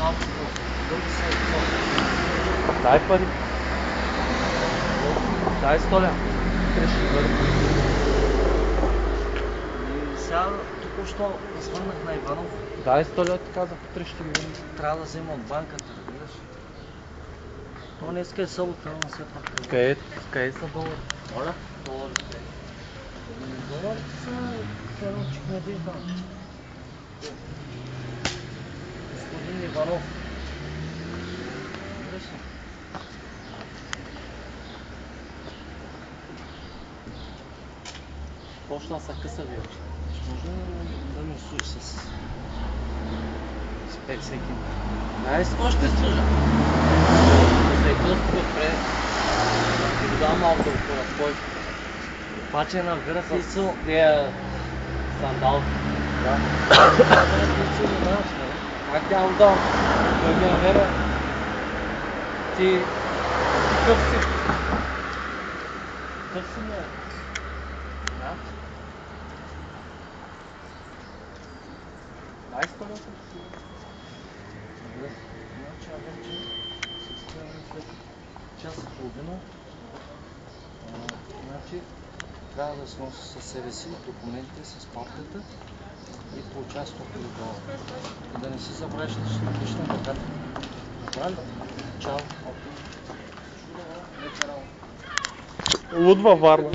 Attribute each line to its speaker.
Speaker 1: малко дълги са и това.
Speaker 2: Дай пари. Дай 100 лева. Ще бъде.
Speaker 1: Сега току-що звъннах на Иванов.
Speaker 2: Дай 100 лева, ти казах, утре ще ги върна.
Speaker 1: Трябва да взема от банката, разбираш. Но днеска е събота, но все пак.
Speaker 2: Къде са долари?
Speaker 1: Моля? Доларите. Доларите са едно чекмедие там. Господин Иванов. Разбираш ли?
Speaker 2: Почна са къса вече.
Speaker 1: Може да ми служи с 5 секунди.
Speaker 2: Дай с кой ще служа? Всеки отпред. Ти го дам малко да отпора. Кой?
Speaker 1: Паче на вгъра си ицо.
Speaker 2: Тия сандал.
Speaker 1: Да.
Speaker 2: Как тя го дам? Той ми е вера. Ти какъв си? Какъв си ми е? Да? Дай 100 лева.
Speaker 1: Значи, вече се спираме след час и половина. Значи, трябва да сноси със себе си документите с партията и получава 100 000 $. Да не си забравиш личната карта. Добре ли? Чао.
Speaker 2: Луд във Варна.